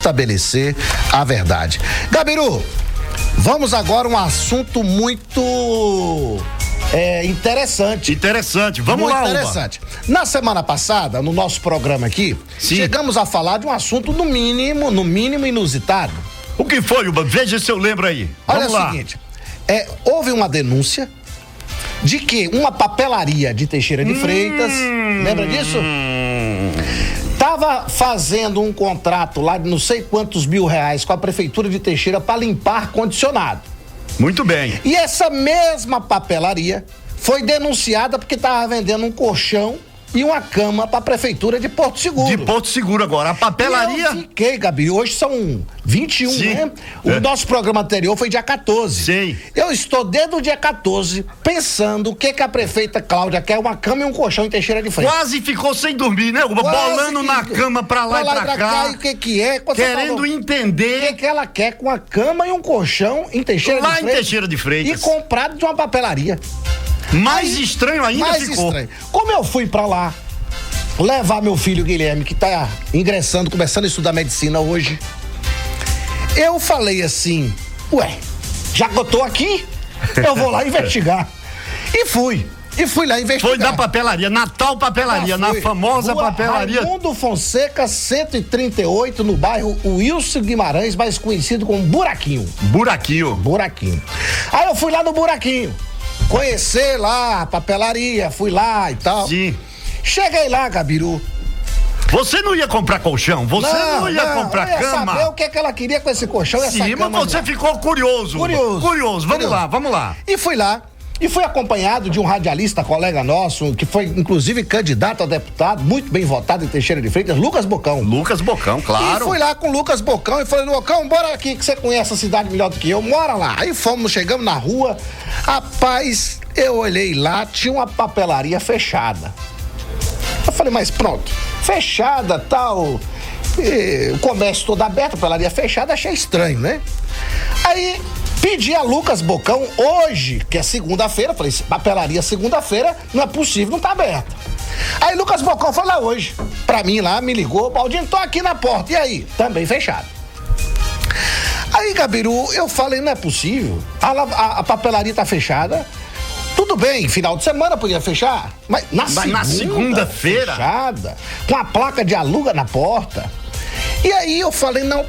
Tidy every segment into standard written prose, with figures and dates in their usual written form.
estabelecer a verdade. Gabiru, vamos agora a um assunto muito interessante. Vamos lá, interessante. Na semana passada, no nosso programa aqui, chegamos a falar de um assunto no mínimo inusitado. O que foi, Uba? Veja se eu lembro aí. Vamos lá. Olha o seguinte, houve uma denúncia de que uma papelaria de Teixeira de Freitas, lembra disso? Tava fazendo um contrato lá de não sei quantos R$1.000 com a prefeitura de Teixeira para limpar ar-condicionado. Muito bem. E essa mesma papelaria foi denunciada porque estava vendendo um colchão e uma cama para a prefeitura de Porto Seguro. De Porto Seguro agora. A papelaria... Eu fiquei, Gabi, hoje são 21, Sim. né? O nosso programa anterior foi dia 14. Sim. Eu estou desde o dia 14 pensando o que a prefeita Cláudia quer, uma cama e um colchão em Teixeira de Freitas. Quase ficou sem dormir, né, Uba? Bolando na cama pra lá e pra cá. E o que é? Querendo entender... O que ela quer com a cama e um colchão em Teixeira de Freitas. Lá em Teixeira de Freitas. E comprado de uma papelaria. Mais estranho ainda ficou. Estranho. Como eu fui pra lá levar meu filho Guilherme, que tá começando a estudar medicina hoje, eu falei assim, já que eu tô aqui, eu vou lá investigar. E fui lá investigar. Foi da papelaria, na tal papelaria, na famosa Rua papelaria. Raimundo Fonseca, 138, no bairro Wilson Guimarães, mais conhecido como Buraquinho. Buraquinho. Aí eu fui lá no Buraquinho, conhecer lá a papelaria, fui lá e tal. Sim. Cheguei lá, Gabiru. Você não ia comprar colchão? Você não ia comprar cama? Eu ia saber o que ela queria com esse colchão e essa cama. Sim, mas você ficou curioso. Vamos lá. E fui lá. E fui acompanhado de um radialista, colega nosso, que foi inclusive candidato a deputado, muito bem votado em Teixeira de Freitas, Lucas Bocão. Claro. E fui lá com o Lucas Bocão e falei, Bocão, bora aqui que você conhece a cidade melhor do que eu, mora lá. Aí chegamos na rua, rapaz, eu olhei lá, tinha uma papelaria fechada. Eu falei, mas pronto, fechada, tal, o comércio todo aberto, a papelaria fechada, achei estranho, né? Aí pedi a Lucas Bocão hoje, que é segunda-feira, falei, papelaria segunda-feira, não é possível, não tá aberta. Aí Lucas Bocão foi lá hoje, pra mim lá, me ligou, Baldinho, tô aqui na porta, e aí? Também fechado. Aí, Gabiru, eu falei, não é possível, a papelaria tá fechada. Tudo bem, final de semana podia fechar, mas na segunda-feira fechada, com a placa de aluga na porta. E aí eu falei, não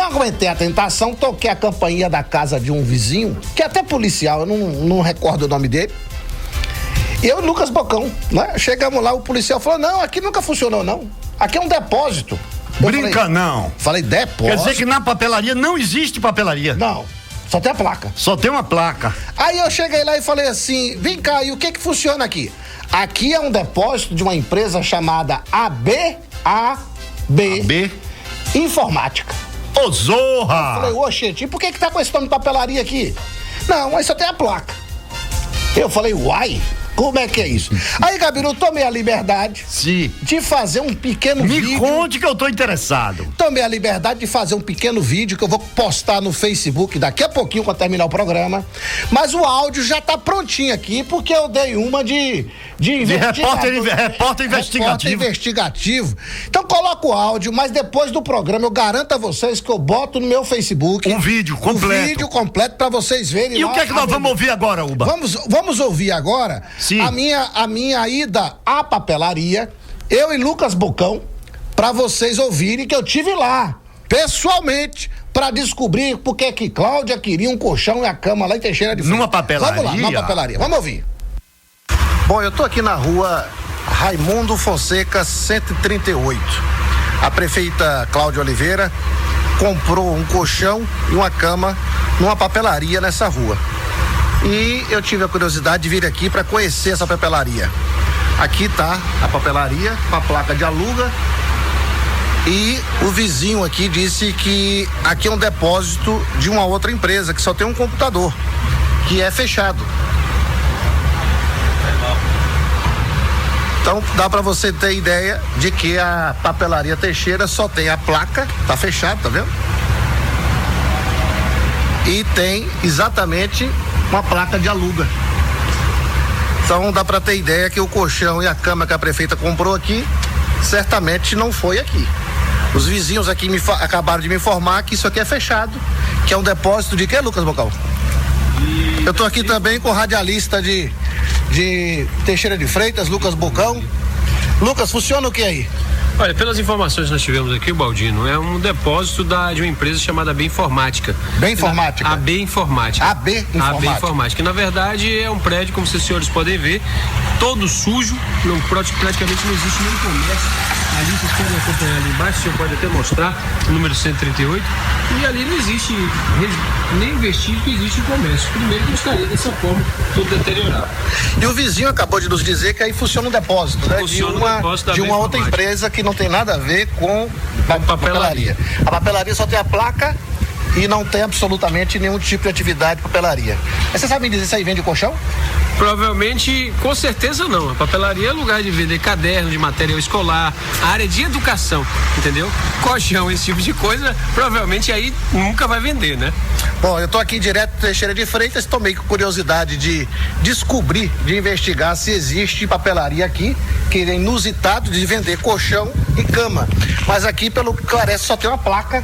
aguentei a tentação, toquei a campainha da casa de um vizinho, que é até policial, eu não recordo o nome dele. Eu e Lucas Bocão, né? Chegamos lá, o policial falou, não, aqui nunca funcionou não, aqui é um depósito. Não. Falei, depósito? Quer dizer que na papelaria não existe papelaria? Não. Só tem a placa. Só tem uma placa. Aí eu cheguei lá e falei assim, vem cá, e o que funciona aqui? Aqui é um depósito de uma empresa chamada AB Informática. Ô, Zorra! Eu falei, oxente, e por que tá com esse nome de papelaria aqui? Não, mas só tem a placa. Eu falei, uai, como é que é isso? Aí, Gabiru, tomei a liberdade de fazer um pequeno vídeo. Me conte que eu tô interessado. Tomei a liberdade de fazer um pequeno vídeo que eu vou postar no Facebook daqui a pouquinho quando terminar o programa. Mas o áudio já tá prontinho aqui, porque eu dei uma de repórter investigativo. Então coloca o áudio, mas depois do programa eu garanto a vocês que eu boto no meu Facebook um vídeo completo pra vocês verem. E o que é que nós vamos ouvir agora, Uba? Vamos ouvir agora a minha ida à papelaria, eu e Lucas Bocão, pra vocês ouvirem que eu tive lá, pessoalmente, pra descobrir por que Cláudia queria um colchão e a cama lá em Teixeira de Freitas. Numa papelaria? Vamos lá, numa papelaria, vamos ouvir. Bom, eu tô aqui na rua Raimundo Fonseca, 138. A prefeita Cláudia Oliveira comprou um colchão e uma cama numa papelaria nessa rua. E eu tive a curiosidade de vir aqui para conhecer essa papelaria. Aqui tá a papelaria com a placa de aluga. E o vizinho aqui disse que aqui é um depósito de uma outra empresa que só tem um computador, que é fechado. Então dá para você ter ideia de que a papelaria Teixeira só tem a placa, tá fechado, tá vendo? E tem exatamente uma placa de aluga. Então dá para ter ideia que o colchão e a cama que a prefeita comprou aqui certamente não foi aqui. Os vizinhos aqui acabaram de me informar que isso aqui é fechado, que é um depósito de quê, Lucas Bocão? Eu tô aqui também com o radialista de Teixeira de Freitas, Lucas Bocão. Lucas, funciona o que aí? Olha, pelas informações que nós tivemos aqui, Baldino, é um depósito de uma empresa chamada AB Informática. Bem Informática? AB Informática. AB Informática. AB Informática. Na verdade, é um prédio, como vocês senhores podem ver, todo sujo, praticamente não existe nem comércio. Ali vocês podem acompanhar ali embaixo, o senhor pode até mostrar, o número 138, e ali não existe nem vestígio que existe comércio. Primeiro que estaria dessa forma, todo deteriorado. E o vizinho acabou de nos dizer que aí funciona um depósito, né? De uma outra empresa que não tem nada a ver com papelaria. A papelaria só tem a placa e não tem absolutamente nenhum tipo de atividade de papelaria. Mas você sabe me dizer se aí vende colchão? Provavelmente, com certeza não. A papelaria é lugar de vender caderno, de material escolar, área de educação, entendeu? Colchão, esse tipo de coisa, provavelmente aí nunca vai vender, né? Bom, eu tô aqui direto do Teixeira de Freitas, tomei com curiosidade de descobrir, de investigar se existe papelaria aqui, que é inusitado de vender colchão e cama. Mas aqui, pelo que parece, só tem uma placa.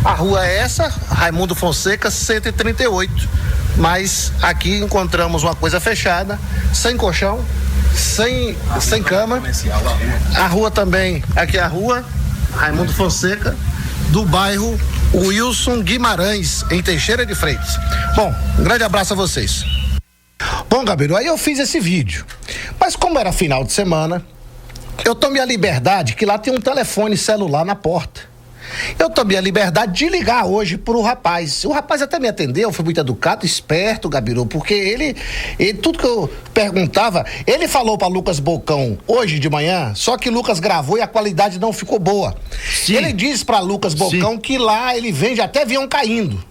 A rua é essa, Raimundo Fonseca, 138. Mas aqui encontramos uma coisa fechada, sem colchão, sem cama. A rua também, aqui é a rua Raimundo Fonseca, do bairro Wilson Guimarães, em Teixeira de Freitas. Bom, um grande abraço a vocês. Bom, Gabriel, aí eu fiz esse vídeo, mas como era final de semana, eu tomei a liberdade que lá tem um telefone celular na porta. Eu tomei a liberdade de ligar hoje pro rapaz. O rapaz até me atendeu, foi muito educado, esperto, Gabiru, porque ele tudo que eu perguntava, ele falou para Lucas Bocão hoje de manhã, só que Lucas gravou e a qualidade não ficou boa. Sim. Ele disse para Lucas Bocão Sim. que lá ele vende até avião caindo.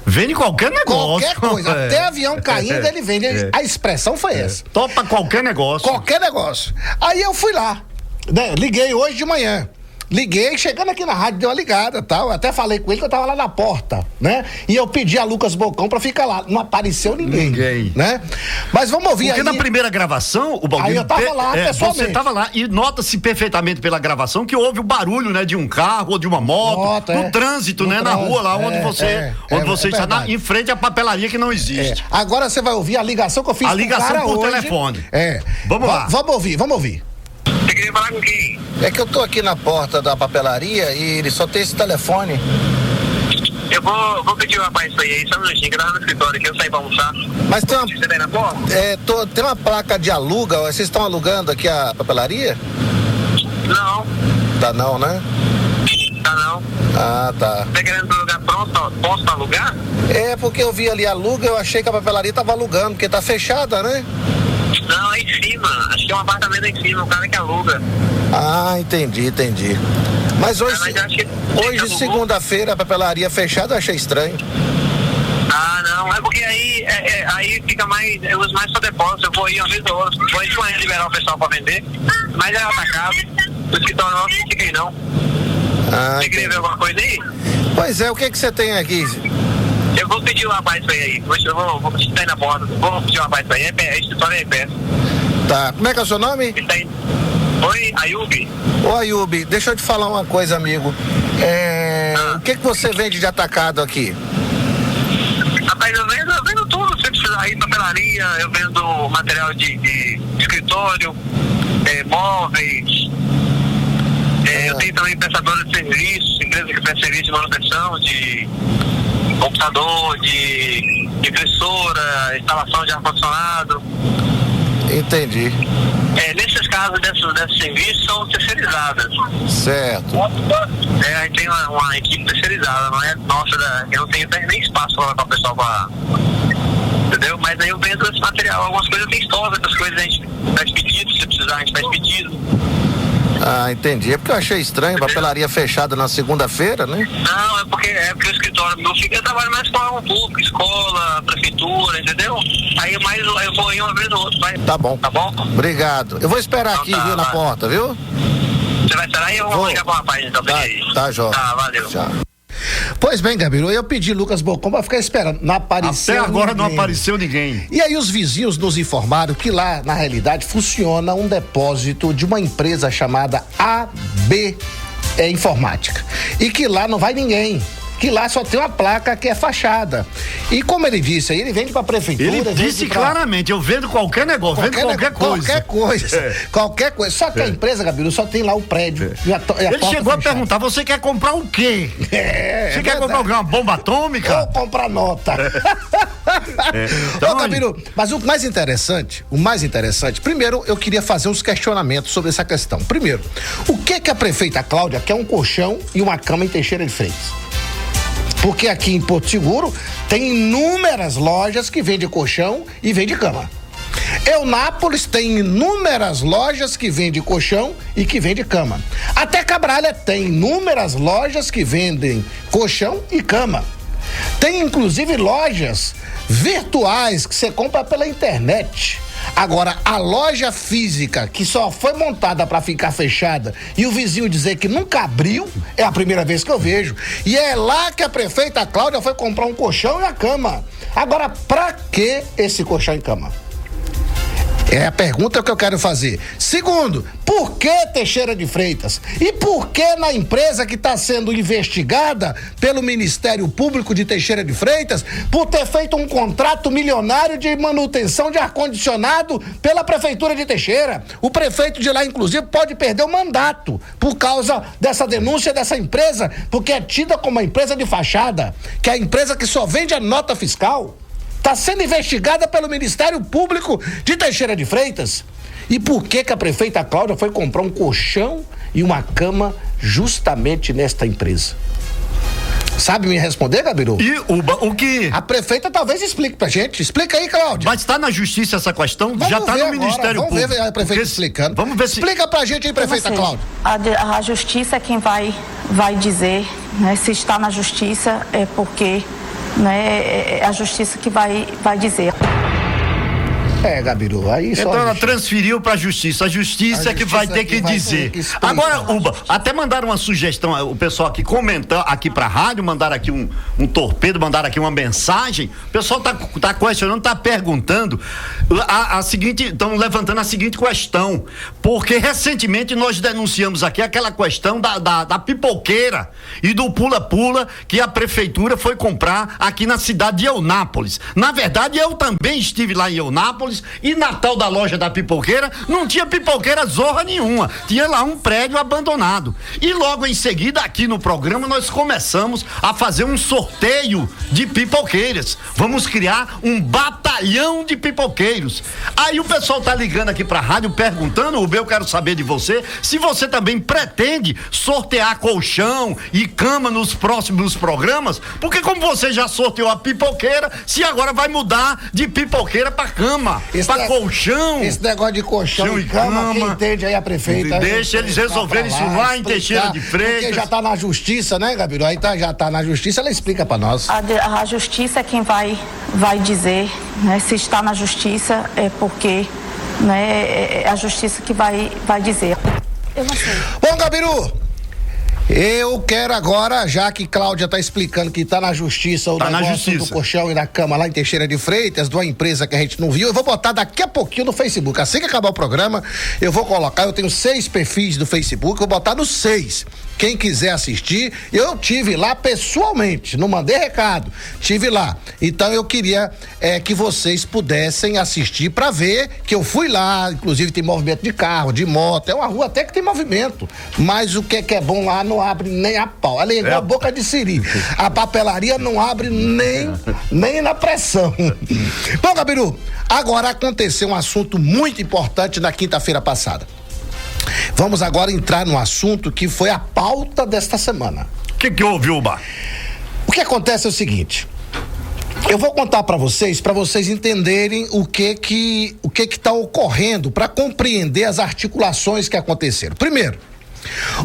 Vende qualquer negócio. Qualquer coisa, até avião caindo ele vende. A expressão foi essa. Topa qualquer negócio. Qualquer negócio. Aí eu fui lá, né? Liguei hoje de manhã. Liguei, chegando aqui na rádio, deu uma ligada, tal. Eu até falei com ele que eu tava lá na porta, né? E eu pedi a Lucas Bocão pra ficar lá. Não apareceu ninguém. Né? Mas vamos ouvir aí. Porque na primeira gravação, o Baldino... Aí eu tava lá, pessoalmente. Você tava lá e nota-se perfeitamente pela gravação que houve o barulho, né? De um carro ou de uma moto, no trânsito, né? Na rua lá, onde você está em frente à papelaria que não existe. Agora você vai ouvir a ligação que eu fiz com o cara hoje. A ligação por telefone. Vamos lá. Vamos ouvir. Você queria falar com quem? É que eu tô aqui na porta da papelaria e ele só tem esse telefone. Eu vou pedir o rapaz isso aí, só um minutinho, que eu tava no escritório aqui, eu saí pra almoçar. Mas tem uma... Você tá aí na porta? Tem uma placa de aluga, vocês estão alugando aqui a papelaria? Não. Tá não, né? Tá não. Ah, tá. Tá querendo lugar pronto, posso pra alugar? É, porque eu vi ali aluga, eu achei que a papelaria tava alugando, porque tá fechada, né? Não, é em cima, acho que é um apartamento em cima, o cara que aluga. Ah, entendi. Mas hoje, segunda-feira, a papelaria fechada, eu achei estranho. Ah, não, é porque aí fica mais, eu uso mais só depósito, eu vou ir uma vez ou outra, vou de manhã liberar o pessoal pra vender, mas é atacado, o escritório não fica aí não. Você queria ver alguma coisa aí? Pois é, o que você tem aqui? Eu vou pedir o rapaz isso aí, eu vou estar aí na porta, vou pedir o rapaz isso aí, a escritório é em pé. Tá, como é que é o seu nome? Ele tá aí. Oi, Ayub. Ô Ayub, deixa eu te falar uma coisa, amigo. O que você vende de atacado aqui? Rapaz, eu vendo tudo, se precisar ir papelaria, eu vendo material de escritório, móveis, eu tenho também prestadora de serviço, empresa que presta serviço de manutenção, de computador, de impressora, instalação de ar-condicionado. Entendi. Nesses casos desses serviços são terceirizadas. Certo. A gente tem uma equipe terceirizada, não é nossa, eu não tenho nem espaço para o pessoal para. Entendeu? Mas aí eu vendo esse material, algumas coisas tem estoque, outras coisas a gente faz pedido, se precisar a gente faz pedido. Ah, entendi. É porque eu achei estranho, papelaria fechada na segunda-feira, né? Não, é porque o escritório meu fica, eu trabalho mais com órgão público, escola, prefeitura, entendeu? Aí eu vou ir uma vez ou outra, mas... Tá bom. Tá bom? Obrigado. Eu vou esperar então, aqui, viu, na porta, viu? Você vai esperar e eu vou ligar pro rapaz, então, Tá, Jó. Tá, valeu. Tchau. Pois bem, Gabriel, eu pedi Lucas Bocão pra ficar esperando. Não apareceu Até agora ninguém. não apareceu ninguém. E aí os vizinhos nos informaram que lá, na realidade, funciona um depósito de uma empresa chamada AB informática. E que lá não vai ninguém. Que lá só tem uma placa que é fachada. E como ele disse aí, ele vende pra prefeitura. Ele disse claramente, eu vendo qualquer negócio, vendo qualquer coisa. Qualquer coisa. Só que a empresa, Gabiru, só tem lá o prédio. E ele chegou a perguntar, você quer comprar o quê? Você quer comprar uma bomba atômica? Ou comprar nota. Então, Gabiru, mas o mais interessante, primeiro eu queria fazer uns questionamentos sobre essa questão. Primeiro, o que a prefeita Cláudia quer um colchão e uma cama em Teixeira de Freitas? Porque aqui em Porto Seguro tem inúmeras lojas que vendem colchão e vendem cama. Eunápolis tem inúmeras lojas que vendem colchão e que vendem cama. Até Cabralha tem inúmeras lojas que vendem colchão e cama. Tem inclusive lojas virtuais que você compra pela internet. Agora, a loja física que só foi montada para ficar fechada e o vizinho dizer que nunca abriu, é a primeira vez que eu vejo. E é lá que a prefeita Cláudia foi comprar um colchão e a cama. Agora, pra que esse colchão e cama? É a pergunta que eu quero fazer. Segundo, por que Teixeira de Freitas? E por que na empresa que está sendo investigada pelo Ministério Público de Teixeira de Freitas por ter feito um contrato milionário de manutenção de ar-condicionado pela Prefeitura de Teixeira? O prefeito de lá, inclusive, pode perder o mandato por causa dessa denúncia dessa empresa, porque é tida como uma empresa de fachada, que é a empresa que só vende a nota fiscal. Está sendo investigada pelo Ministério Público de Teixeira de Freitas. E por que a prefeita Cláudia foi comprar um colchão e uma cama justamente nesta empresa? Sabe me responder, Gabiru? E o que? A prefeita talvez explique pra gente. Explica aí, Cláudia. Mas está na justiça essa questão? Já está no Ministério Público. Vamos ver a prefeita explicando. Vamos ver se... Explica pra gente aí, prefeita Cláudia. A justiça é quem vai dizer, né? Se está na justiça é porque... né, é a justiça que vai dizer. Gabiru, aí só... Então ela transferiu pra justiça, a justiça é que vai ter que dizer. Agora, Uba, até mandaram uma sugestão, o pessoal aqui comentando aqui pra rádio, mandaram aqui um torpedo, mandaram aqui uma mensagem, o pessoal tá questionando, tá perguntando a seguinte, estão levantando a seguinte questão, porque recentemente nós denunciamos aqui aquela questão da pipoqueira e do pula-pula que a prefeitura foi comprar aqui na cidade de Eunápolis. Na verdade, eu também estive lá em Eunápolis e na tal da loja da pipoqueira não tinha pipoqueira zorra nenhuma, tinha lá um prédio abandonado. E logo em seguida aqui no programa nós começamos a fazer um sorteio de pipoqueiras. Vamos criar um batalhão de pipoqueiros. Aí o pessoal tá ligando aqui pra rádio perguntando, eu quero saber de você, se você também pretende sortear colchão e cama nos próximos programas, porque como você já sorteou a pipoqueira, se agora vai mudar de pipoqueira pra cama. Pra colchão. Esse negócio de colchão e cama, quem entende aí a prefeita. Deixa eles resolverem isso lá em Teixeira de Freitas. Porque já tá na justiça, né, Gabiru? Aí já tá na justiça, ela explica pra nós. A justiça é quem vai dizer, né? Se está na justiça é porque, né, é a justiça que vai dizer. Eu não sei. Bom, Gabiru, eu quero agora, já que Cláudia tá explicando que tá na justiça o negócio do colchão e da cama lá em Teixeira de Freitas, de uma empresa que a gente não viu, eu vou botar daqui a pouquinho no Facebook. Assim que acabar o programa, eu vou colocar, eu tenho 6 perfis do Facebook, vou botar nos 6. Quem quiser assistir, eu tive lá pessoalmente, não mandei recado, tive lá. Então eu queria que vocês pudessem assistir pra ver que eu fui lá, inclusive tem movimento de carro, de moto, é uma rua até que tem movimento, mas o que é bom lá não abre nem a pau, ela é igual a boca de siri, a papelaria não abre nem na pressão. Bom, Gabiru, agora aconteceu um assunto muito importante na quinta-feira passada. Vamos agora entrar no assunto que foi a pauta desta semana. O que houve, Uba? O que acontece é o seguinte, eu vou contar para vocês entenderem o que está ocorrendo, para compreender as articulações que aconteceram. Primeiro,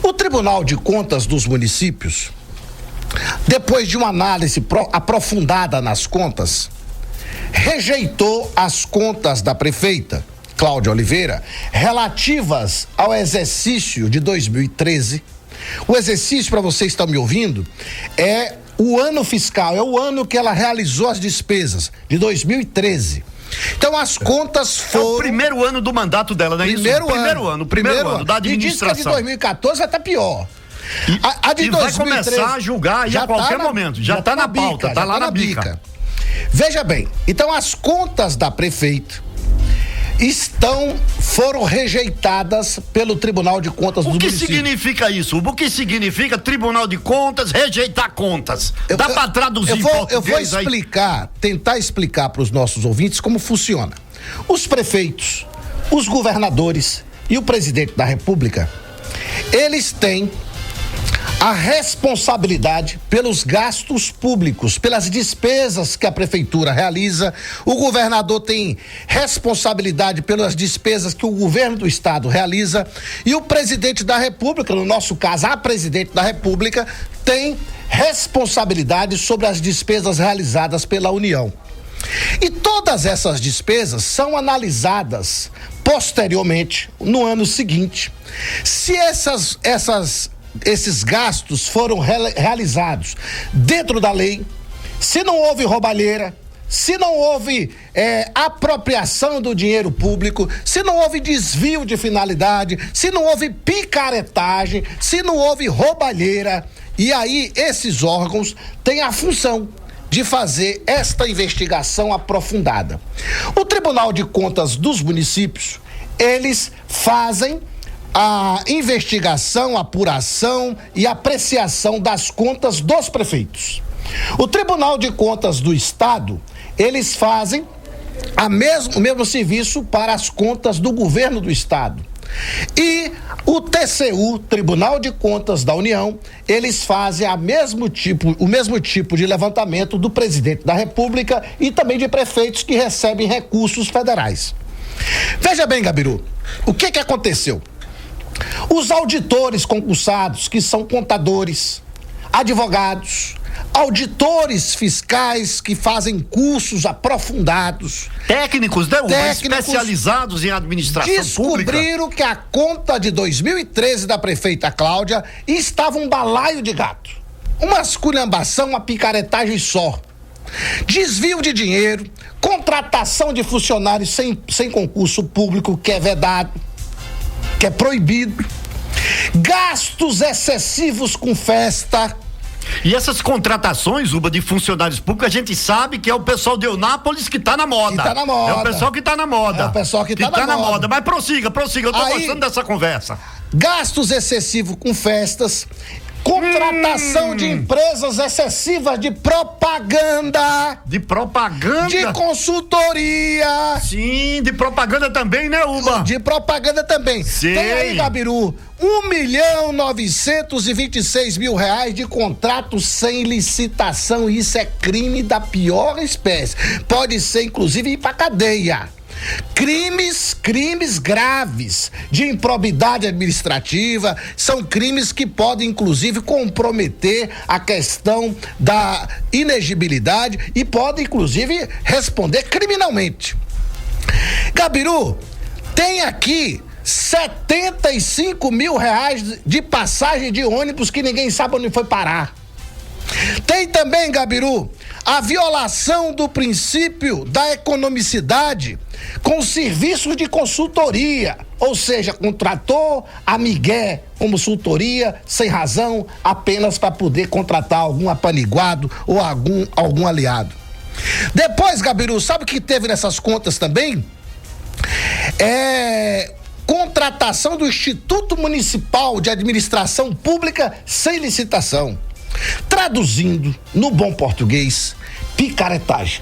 o Tribunal de Contas dos Municípios, depois de uma análise aprofundada nas contas, rejeitou as contas da prefeita Cláudia Oliveira relativas ao exercício de 2013. O exercício, para vocês que estão me ouvindo, é o ano fiscal, é o ano que ela realizou as despesas, de 2013. Então as contas foram... É o primeiro ano do mandato dela, não é isso? Primeiro ano da administração. E diz que a de 2014 vai estar pior. A de 2013 vai começar a julgar aí a qualquer momento. Já está na pauta, está lá na bica. Veja bem, então as contas da prefeita foram rejeitadas pelo Tribunal de Contas do município. O que significa isso? O que significa Tribunal de Contas rejeitar contas? Dá para traduzir em português? Eu vou explicar, tentar explicar para os nossos ouvintes como funciona. Os prefeitos, os governadores e o presidente da República, eles têm a responsabilidade pelos gastos públicos, pelas despesas que a prefeitura realiza. O governador tem responsabilidade pelas despesas que o governo do estado realiza, e o presidente da República, no nosso caso, a presidente da República, tem responsabilidade sobre as despesas realizadas pela União. E todas essas despesas são analisadas posteriormente, no ano seguinte. Se esses gastos foram realizados dentro da lei, se não houve roubalheira, se não houve apropriação do dinheiro público, se não houve desvio de finalidade, se não houve picaretagem, se não houve roubalheira, e aí esses órgãos têm a função de fazer esta investigação aprofundada. O Tribunal de Contas dos municípios, eles fazem a investigação, apuração e apreciação das contas dos prefeitos. O Tribunal de Contas do Estado, eles fazem o mesmo serviço para as contas do governo do Estado. E o TCU, Tribunal de Contas da União, eles fazem o mesmo tipo de levantamento do presidente da República e também de prefeitos que recebem recursos federais. Veja bem, Gabiru, o que aconteceu? Os auditores concursados, que são contadores, advogados, auditores fiscais que fazem cursos aprofundados, técnicos especializados em administração pública, descobriram que a conta de 2013 da prefeita Cláudia estava um balaio de gato, uma esculhambação, uma picaretagem só, desvio de dinheiro, contratação de funcionários sem concurso público, que é vedado, que é proibido, gastos excessivos com festa. E essas contratações, Uba, de funcionários públicos, a gente sabe que é o pessoal de Eunápolis que tá na moda. É o pessoal que tá na moda. É o pessoal que tá na moda. Mas prossiga, eu tô gostando dessa conversa. Gastos excessivos com festas, contratação de empresas excessivas de propaganda. De propaganda? De consultoria. Sim, de propaganda também, né, Uba? De propaganda também. Sim. Tem aí, Gabiru, R$1.926.000 de contrato sem licitação. Isso é crime da pior espécie. Pode ser, inclusive, ir pra cadeia. Crimes graves de improbidade administrativa, são crimes que podem inclusive comprometer a questão da inegibilidade e podem inclusive responder criminalmente. Gabiru, tem aqui R$75 mil de passagem de ônibus que ninguém sabe onde foi parar. Tem também, Gabiru, a violação do princípio da economicidade com serviços de consultoria, ou seja, contratou a migué como consultoria sem razão, apenas para poder contratar algum apaniguado ou algum aliado. Depois, Gabiru, sabe o que teve nessas contas também? Contratação do Instituto Municipal de Administração Pública sem licitação. Traduzindo no bom português, picaretagem.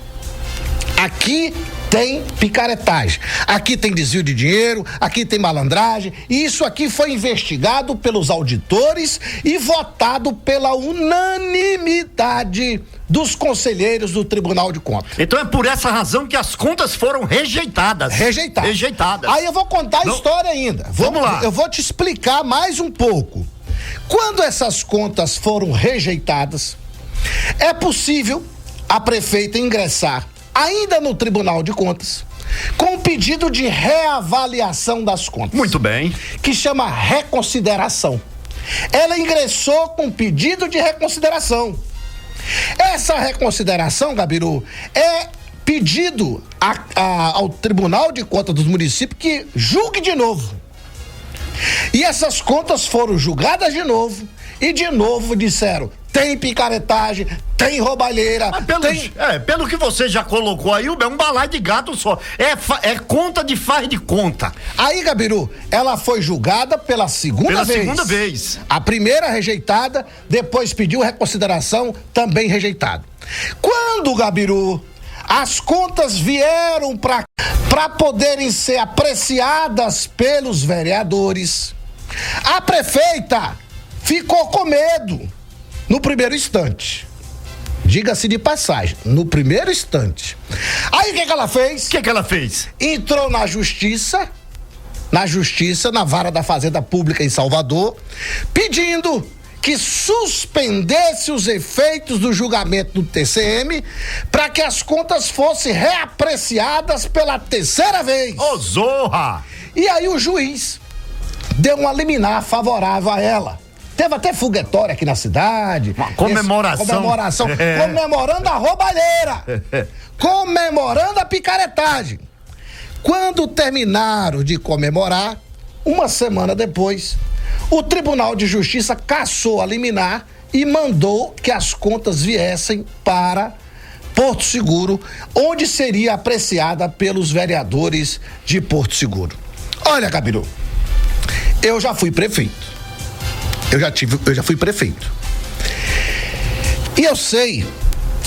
Aqui tem picaretagem, aqui tem desvio de dinheiro, aqui tem malandragem, e isso aqui foi investigado pelos auditores e votado pela unanimidade dos conselheiros do Tribunal de Contas. Então é por essa razão que as contas foram rejeitadas. Aí eu vou contar a história ainda. Vamos lá. Eu vou te explicar mais um pouco. Quando essas contas foram rejeitadas, é possível a prefeita ingressar ainda no Tribunal de Contas com um pedido de reavaliação das contas. Muito bem. Que chama reconsideração. Ela ingressou com pedido de reconsideração. Essa reconsideração, Gabiru, é pedido ao Tribunal de Contas dos municípios que julgue de novo. E essas contas foram julgadas de novo e de novo disseram: tem picaretagem, tem roubalheira. Pelo que você já colocou aí, é um balaio de gato só. É conta de faz de conta. Aí, Gabiru, ela foi julgada pela segunda vez. A primeira rejeitada, depois pediu reconsideração, também rejeitado. Quando, Gabiru, as contas vieram para poderem ser apreciadas pelos vereadores, a prefeita ficou com medo no primeiro instante. Diga-se de passagem, no primeiro instante. Aí o que ela fez? O que ela fez? Entrou na justiça, na vara da Fazenda Pública em Salvador, pedindo que suspendesse os efeitos do julgamento do TCM para que as contas fossem reapreciadas pela terceira vez. Ô, zorra! E aí o juiz deu uma liminar favorável a ela. Teve até foguetório aqui na cidade. Uma comemoração. Comemorando a roubalheira. Comemorando a picaretagem. Quando terminaram de comemorar, uma semana depois, o Tribunal de Justiça cassou a liminar e mandou que as contas viessem para Porto Seguro, onde seria apreciada pelos vereadores de Porto Seguro. Olha, Gabiru, eu já fui prefeito. Eu já fui prefeito. E eu sei,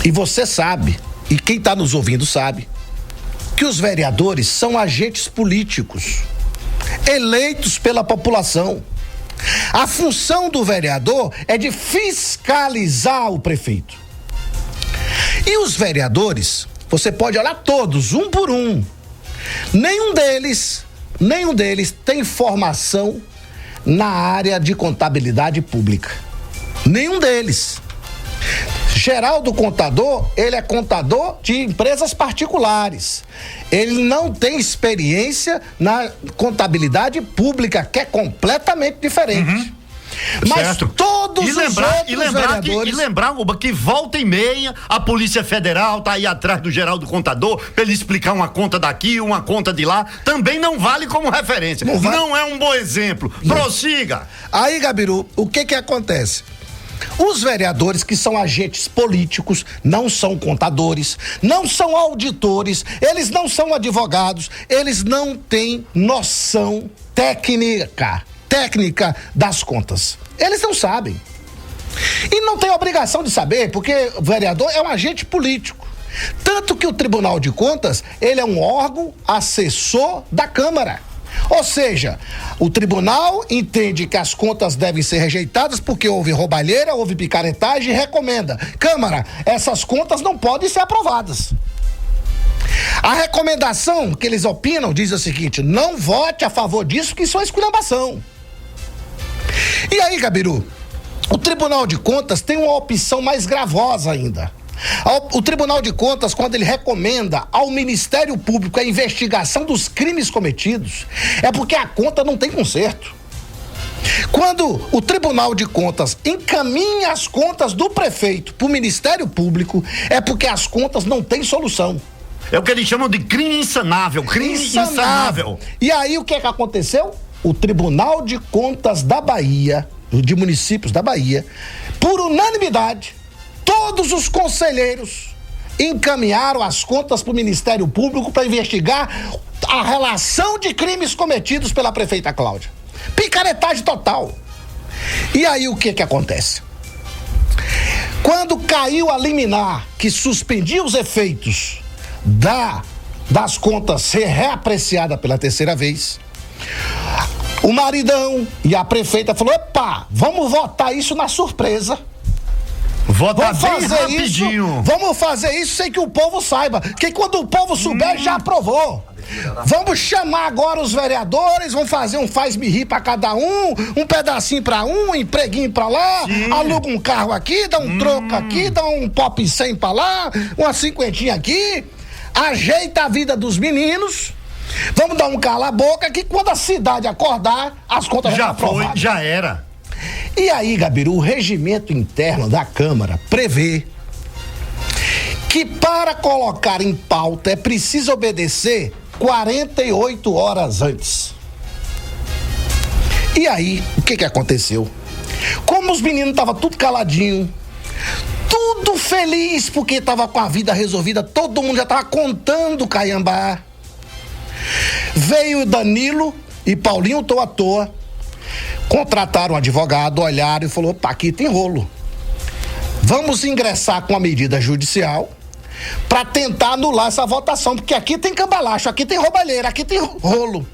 e você sabe, e quem está nos ouvindo sabe, que os vereadores são agentes políticos, eleitos pela população. A função do vereador é de fiscalizar o prefeito. E os vereadores, você pode olhar todos, um por um. Nenhum deles tem formação na área de contabilidade pública. Nenhum deles. Geraldo Contador, ele é contador de empresas particulares. Ele não tem experiência na contabilidade pública, que é completamente diferente. Uhum. Mas certo. Todos os outros vereadores... E lembrar, Uba, que volta e meia a Polícia Federal tá aí atrás do Geraldo Contador pra ele explicar uma conta daqui, uma conta de lá, também não vale como referência. Não é um bom exemplo. Não. Prossiga. Aí, Gabiru, o que acontece? Os vereadores, que são agentes políticos, não são contadores, não são auditores, eles não são advogados, eles não têm noção técnica das contas. Eles não sabem. E não tem obrigação de saber, porque o vereador é um agente político. Tanto que o Tribunal de Contas, ele é um órgão assessor da Câmara. Ou seja, o tribunal entende que as contas devem ser rejeitadas porque houve roubalheira, houve picaretagem e recomenda: Câmara, essas contas não podem ser aprovadas. A recomendação que eles opinam diz o seguinte: não vote a favor disso, que isso é esculhambação. E aí, Gabiru, o Tribunal de Contas tem uma opção mais gravosa ainda. O Tribunal de Contas, quando ele recomenda ao Ministério Público a investigação dos crimes cometidos, é porque a conta não tem conserto. Quando o Tribunal de Contas encaminha as contas do prefeito para o Ministério Público, é porque as contas não têm solução. É o que eles chamam de crime insanável. E aí o que aconteceu? O Tribunal de Contas da Bahia, de municípios da Bahia, por unanimidade, todos os conselheiros encaminharam as contas para o Ministério Público para investigar a relação de crimes cometidos pela prefeita Cláudia. Picaretagem total. E aí o que acontece? Quando caiu a liminar que suspendia os efeitos das contas ser reapreciada pela terceira vez, o maridão e a prefeita falou: opa, vamos votar isso na surpresa. Vamos fazer isso sem que o povo saiba, que quando o povo souber, já aprovou. Vamos chamar agora os vereadores, vamos fazer um faz-me rir pra cada um pedacinho pra um empreguinho pra lá, aluga um carro aqui, dá um troco aqui, dá um pop 100 pra lá, uma cinquentinha aqui, ajeita a vida dos meninos. Vamos dar um cala-boca que quando a cidade acordar, as contas já foram. Já era. E aí, Gabiru, o regimento interno da Câmara prevê que para colocar em pauta é preciso obedecer 48 horas antes. E aí, o que aconteceu? Como os meninos estavam tudo caladinho, tudo feliz porque estava com a vida resolvida, todo mundo já estava contando o Caiambá. Veio Danilo e Paulinho Tô à Toa, contrataram um advogado, olharam e falou: opa, aqui tem rolo. Vamos ingressar com a medida judicial para tentar anular essa votação, porque aqui tem cambalacho, aqui tem roubalheira, aqui tem rolo.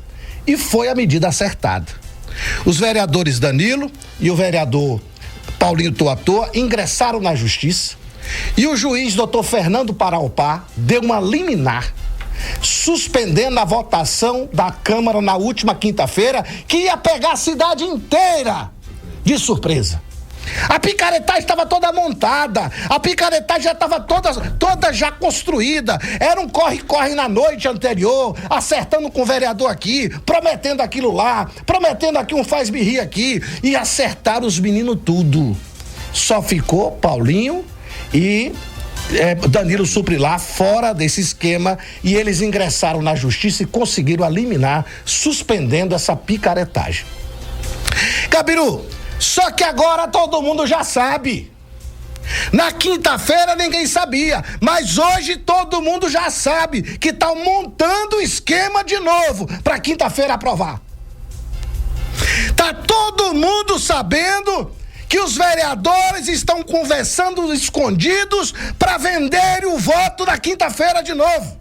E foi a medida acertada. Os vereadores Danilo e o vereador Paulinho Tô à Toa ingressaram na justiça e o juiz Dr. Fernando Paraupá deu uma liminar suspendendo a votação da Câmara na última quinta-feira, que ia pegar a cidade inteira de surpresa. A picaretagem estava toda montada, a picaretagem já estava toda já construída, era um corre-corre na noite anterior, acertando com o vereador aqui, prometendo aquilo lá, prometendo aqui um faz-me-rir aqui, e acertaram os meninos tudo. Só ficou Paulinho e Danilo Suprilar fora desse esquema, e eles ingressaram na justiça e conseguiram eliminar, suspendendo essa picaretagem. Gabiru, só que agora todo mundo já sabe. Na quinta-feira ninguém sabia, mas hoje todo mundo já sabe que estão montando o esquema de novo para quinta-feira aprovar. Tá todo mundo sabendo que os vereadores estão conversando escondidos para venderem o voto na quinta-feira de novo.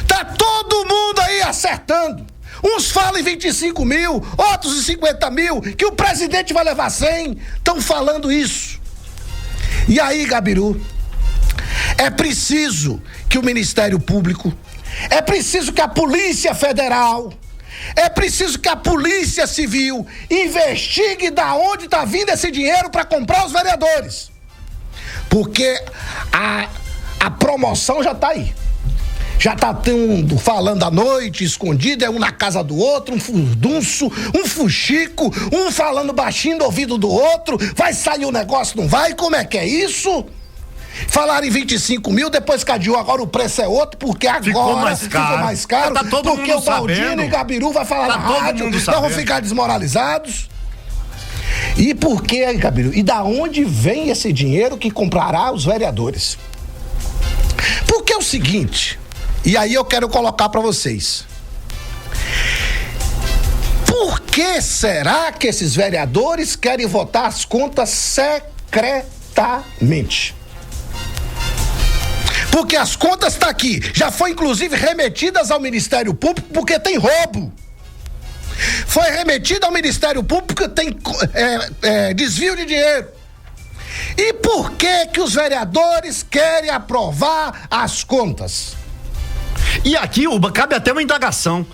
Tá todo mundo aí acertando. Uns falam em 25 mil, outros em 50 mil, que o presidente vai levar 100. Estão falando isso. E aí, Gabiru, é preciso que o Ministério Público, é preciso que a Polícia Federal, é preciso que a Polícia Civil investigue da onde está vindo esse dinheiro para comprar os vereadores. Porque a promoção já está aí. Já tá falando à noite, escondido, é um na casa do outro, um furdunço, um fuxico, um falando baixinho no ouvido do outro, vai sair o negócio, não vai? Como é que é isso? Falaram em 25 mil, depois cadiu, agora o preço é outro, porque agora ficou mais caro, tá todo porque mundo o Baldino sabendo. E Gabiru vai falar na rádio, nós vamos ficar desmoralizados. E por que, Gabiru? E da onde vem esse dinheiro que comprará os vereadores? Porque é o seguinte... E aí eu quero colocar para vocês. Por que será que esses vereadores querem votar as contas secretamente? Porque as contas estão aqui, já foi inclusive remetidas ao Ministério Público porque tem roubo. Foi remetida ao Ministério Público porque tem desvio de dinheiro. E por que os vereadores querem aprovar as contas? E aqui, Uba, cabe até uma indagação.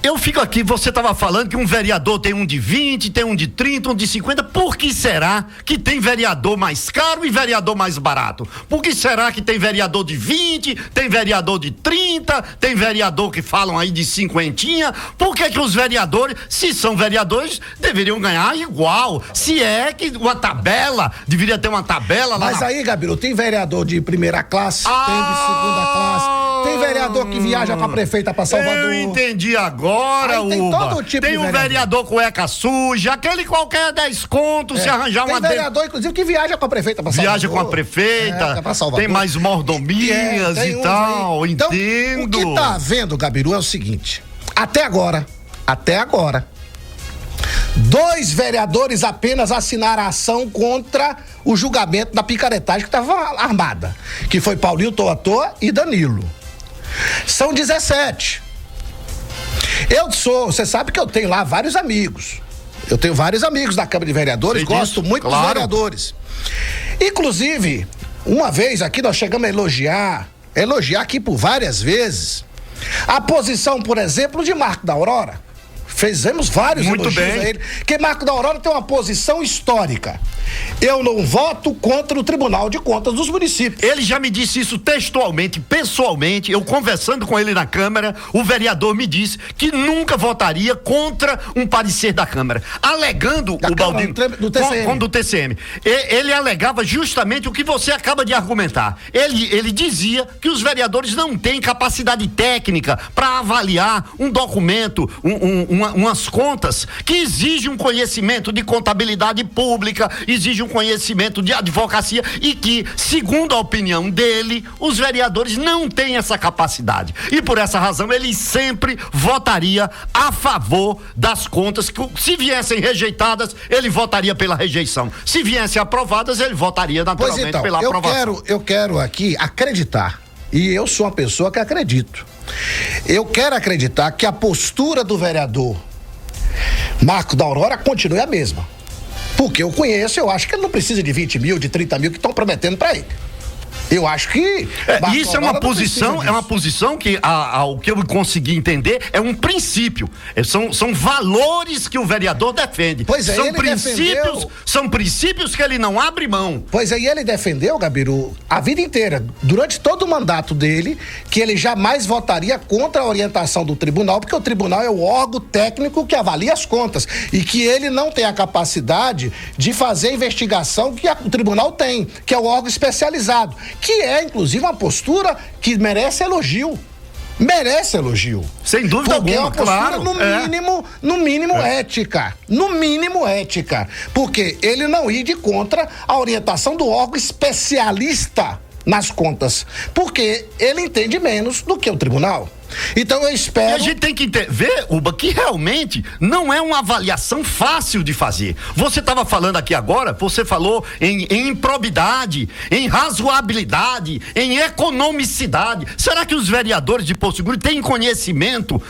Eu fico aqui, você estava falando que um vereador tem um de 20, tem um de 30, um de 50. Por que será que tem vereador mais caro e vereador mais barato? Por que será que tem vereador de 20, tem vereador de 30, tem vereador que falam aí de 50? Por que os vereadores, se são vereadores, deveriam ganhar igual? Se é que uma tabela, deveria ter uma tabela lá. Mas aí, Gabiru, tem vereador de primeira classe, tem de segunda classe, tem vereador que viaja pra prefeita pra Salvador. Eu entendi agora. Aí tem Uba. todo tipo tem de um vereador cueca suja, aquele qualquer 10 contos, se arranjar uma... Tem vereador, inclusive, que viaja com a prefeita pra Salvador. Viaja com a prefeita, pra Salvador. Tem mais mordomias e tal, aí. Então, entendo. o que tá havendo, Gabiru, é o seguinte, até agora, 2 vereadores apenas assinaram a ação contra o julgamento da picaretagem que estava armada, que foi Paulinho Tô à Toa e Danilo. São 17. Você sabe que eu tenho lá vários amigos. Eu tenho vários amigos da Câmara de Vereadores, gosto muito dos vereadores. Inclusive, uma vez aqui nós chegamos a elogiar aqui por várias vezes, a posição, por exemplo, de Marco da Aurora. Fizemos vários elogios a ele, que Marco da Aurora tem uma posição histórica. Eu não voto contra o Tribunal de Contas dos municípios. Ele já me disse isso textualmente, pessoalmente, eu conversando com ele na Câmara, o vereador me disse que nunca votaria contra um parecer da Câmara, alegando o Baldino do TCM. Ele alegava justamente o que você acaba de argumentar. Ele dizia que os vereadores não têm capacidade técnica para avaliar um documento, uma umas contas que exigem um conhecimento de contabilidade pública, exige um conhecimento de advocacia e que, segundo a opinião dele, os vereadores não têm essa capacidade. E por essa razão ele sempre votaria a favor das contas que, se viessem rejeitadas, ele votaria pela rejeição. Se viessem aprovadas, ele votaria naturalmente pela aprovação. Eu quero aqui acreditar, e eu sou uma pessoa que acredito. Eu quero acreditar que a postura do vereador Marco da Aurora continue a mesma. Porque eu conheço, eu acho que ele não precisa de 20 mil, de 30 mil que estão prometendo para ele. Eu acho que isso é uma posição que o que eu consegui entender é um princípio. São valores que o vereador defende. Pois é, são princípios que ele não abre mão. Pois é, e ele defendeu, Gabiru, a vida inteira, durante todo o mandato dele, que ele jamais votaria contra a orientação do tribunal, porque o tribunal é o órgão técnico que avalia as contas e que ele não tem a capacidade de fazer a investigação que o tribunal tem, que é o órgão especializado. Que é, inclusive, uma postura que merece elogio. Merece elogio. Sem dúvida alguma, porque é uma postura, claro. no mínimo ética. No mínimo ética. Porque ele não ir de contra a orientação do órgão especialista nas contas. Porque ele entende menos do que o tribunal. Então eu espero... E a gente tem que ver, Uba, que realmente não é uma avaliação fácil de fazer. Você estava falando aqui agora, você falou em improbidade, em razoabilidade, em economicidade. Será que os vereadores de Porto Seguro têm conhecimento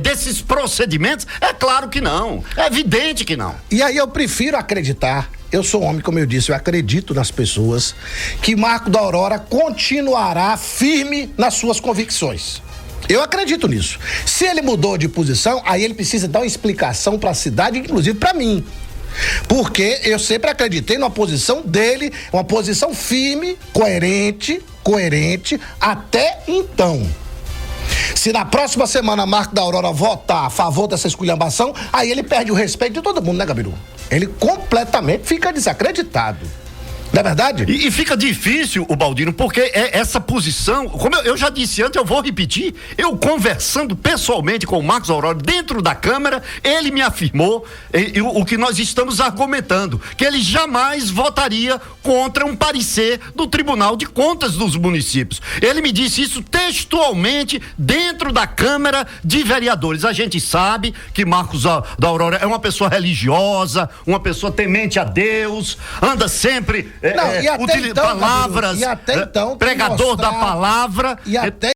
desses procedimentos? É claro que não. É evidente que não. E aí eu prefiro acreditar. Eu sou homem, como eu disse, eu acredito nas pessoas, que Marco da Aurora continuará firme nas suas convicções. Eu acredito nisso. Se ele mudou de posição, aí ele precisa dar uma explicação para a cidade, inclusive para mim. Porque eu sempre acreditei numa posição dele, uma posição firme, coerente, até então. Se na próxima semana Marco da Aurora votar a favor dessa esculhambação, aí ele perde o respeito de todo mundo, né, Gabiru? Ele completamente fica desacreditado. Não é verdade? E fica difícil, o Baldino, porque essa posição, como eu já disse antes, eu vou repetir, eu conversando pessoalmente com o Marcos Aurora dentro da Câmara, ele me afirmou o que nós estamos argumentando, que ele jamais votaria contra um parecer do Tribunal de Contas dos municípios. Ele me disse isso textualmente dentro da Câmara de Vereadores. A gente sabe que Marcos da Aurora é uma pessoa religiosa, uma pessoa temente a Deus, anda sempre... Não, e até então, palavras, e até então, pregador da palavra. E até